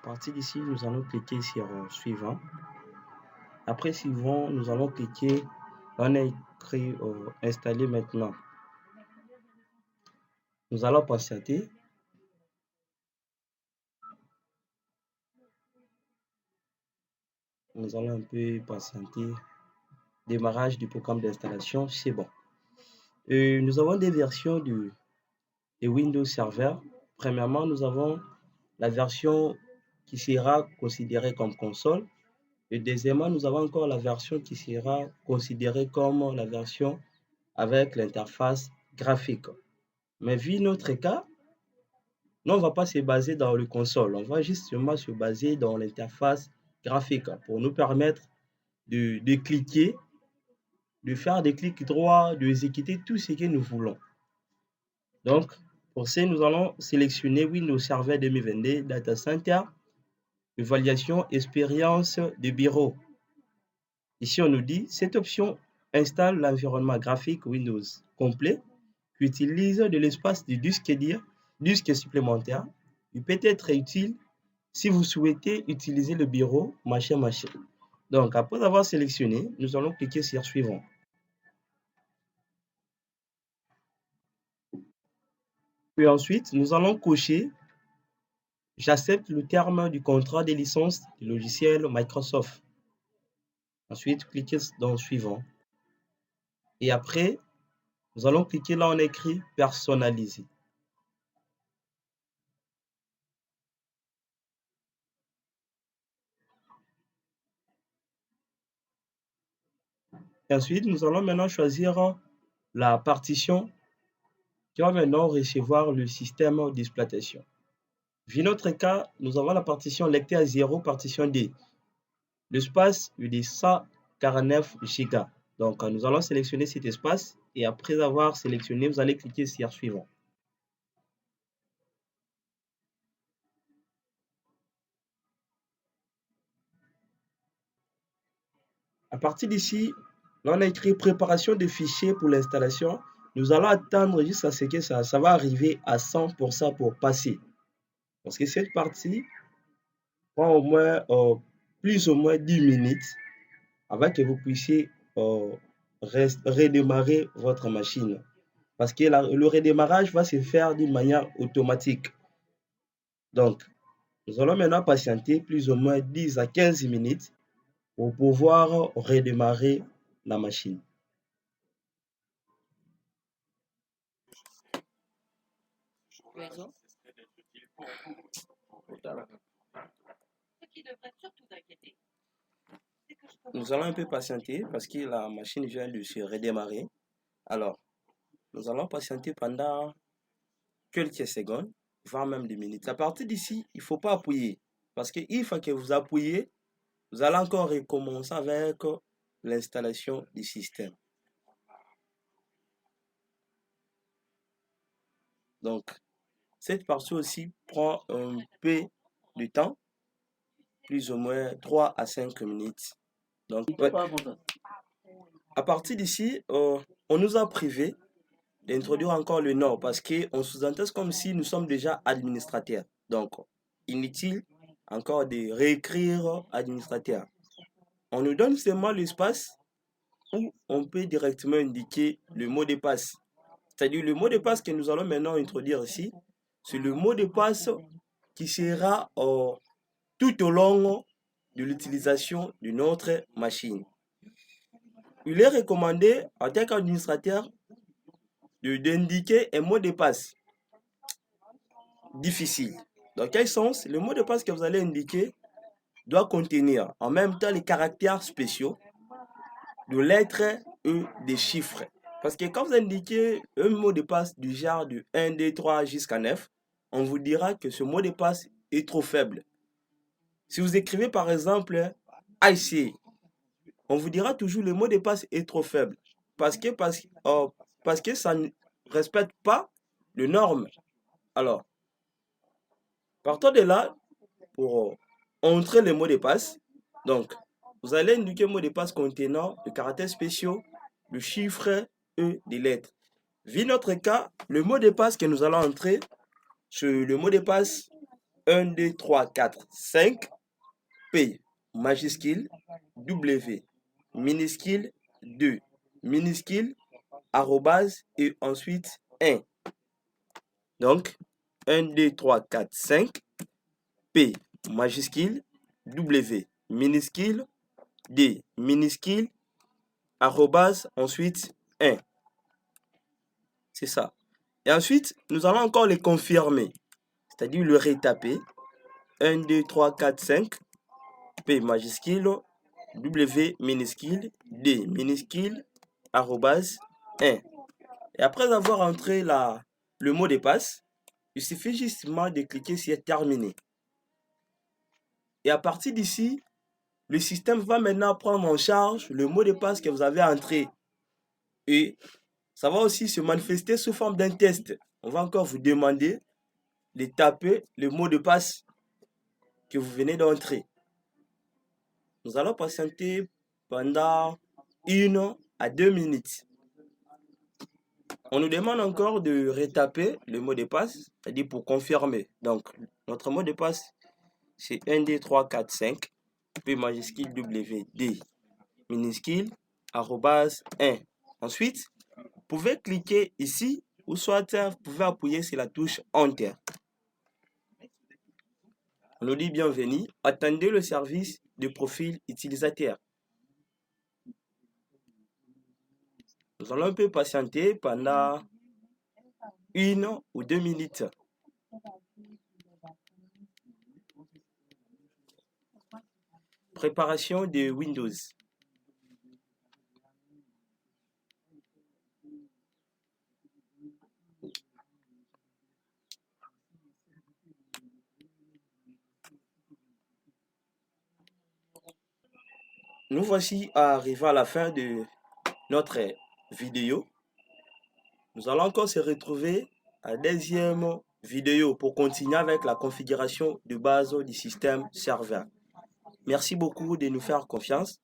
À partir d'ici, nous allons cliquer sur suivant. Après suivant, nous allons cliquer, on a écrit installer maintenant. Nous allons patienter. Nous allons un peu patienter. Démarrage du programme d'installation, c'est bon. Nous avons des versions de Windows Server. Premièrement, nous avons la version qui sera considérée comme console. Et deuxièmement, nous avons encore la version qui sera considérée comme la version avec l'interface graphique. Mais vu notre cas, nous, on ne va pas se baser dans le console. On va justement se baser dans l'interface graphique pour nous permettre de cliquer, de faire des clics droits, de exécuter tout ce que nous voulons. Donc, pour ça, nous allons sélectionner Windows Server 2022 Data Center, évaluation, expérience de bureau. Ici, on nous dit, cette option installe l'environnement graphique Windows complet qui utilise de l'espace de disque supplémentaire. Il peut être utile si vous souhaitez utiliser le bureau, machin. Donc, après avoir sélectionné, nous allons cliquer sur suivant. Puis ensuite, nous allons cocher j'accepte le terme du contrat de licence du logiciel Microsoft. Ensuite, cliquez dans suivant. Et après, nous allons cliquer là, on écrit personnaliser. Et ensuite, nous allons maintenant choisir la partition qui va maintenant recevoir le système d'exploitation. Vu notre cas, nous avons la partition lecteur 0, partition D. L'espace est de 149 Go. Donc, nous allons sélectionner cet espace et après avoir sélectionné, vous allez cliquer sur suivant. À partir d'ici, là, on a écrit préparation des fichiers pour l'installation. Nous allons attendre jusqu'à ce que ça va arriver à 100% pour passer. Parce que cette partie prend au moins plus ou moins 10 minutes avant que vous puissiez redémarrer votre machine. Parce que le redémarrage va se faire d'une manière automatique. Donc, nous allons maintenant patienter plus ou moins 10 à 15 minutes pour pouvoir redémarrer la machine. Nous allons un peu patienter parce que la machine vient de se redémarrer. Alors, nous allons patienter pendant quelques secondes, voire même des minutes. À partir d'ici, il ne faut pas appuyer. Parce qu'une fois que vous appuyez, vous allez encore recommencer avec l'installation du système. Donc, cette partie aussi prend un peu de temps, plus ou moins 3 à 5 minutes. Donc, ouais. À partir d'ici, on nous a privé d'introduire encore le nom parce qu'on sous-entend comme si nous sommes déjà administrateurs. Donc, inutile encore de réécrire administrateur. On nous donne seulement l'espace où on peut directement indiquer le mot de passe. C'est-à-dire le mot de passe que nous allons maintenant introduire ici, c'est le mot de passe qui sera tout au long de l'utilisation de notre machine. Il est recommandé en tant qu'administrateur d'indiquer un mot de passe difficile. Dans quel sens? Le mot de passe que vous allez indiquer doit contenir en même temps les caractères spéciaux de lettres et des chiffres. Parce que quand vous indiquez un mot de passe du genre de 1, 2, 3 jusqu'à 9, on vous dira que ce mot de passe est trop faible. Si vous écrivez par exemple IC, on vous dira toujours le mot de passe est trop faible. Parce que ça ne respecte pas les normes. Alors, partant de là, pour entrer les mots de passe, donc, vous allez indiquer un mot de passe contenant des caractères spéciaux, le chiffre et des lettres. Vu notre cas, le mot de passe que nous allons entrer, c'est le mot de passe 1, 2, 3, 4, 5, P majuscule, W minuscule, 2 minuscule, arrobase et ensuite 1. Donc, 1, 2, 3, 4, 5, P majuscule, W minuscule, D minuscule, arrobase, ensuite 1. C'est ça. Et ensuite, nous allons encore les confirmer, c'est-à-dire le retaper. 1, 2, 3, 4, 5, P majuscule, W minuscule, D minuscule, arrobase 1. Et après avoir entré le mot de passe, il suffit justement de cliquer sur terminer. Et à partir d'ici, le système va maintenant prendre en charge le mot de passe que vous avez entré. Et ça va aussi se manifester sous forme d'un test. On va encore vous demander de taper le mot de passe que vous venez d'entrer. Nous allons patienter pendant 1 à 2 minutes. On nous demande encore de retaper le mot de passe, c'est-à-dire pour confirmer. Donc, notre mot de passe, c'est 1, 2, 3, 4, 5, P majuscule, W, D minuscule, arrobase 1. Ensuite, vous pouvez cliquer ici, ou soit vous pouvez appuyer sur la touche Enter. On nous dit bienvenue, attendez le service de profil utilisateur. Nous allons un peu patienter pendant 1 ou 2 minutes. Préparation de Windows. Nous voici arrivés à la fin de notre vidéo. Nous allons encore se retrouver à la deuxième vidéo pour continuer avec la configuration de base du système serveur. Merci beaucoup de nous faire confiance.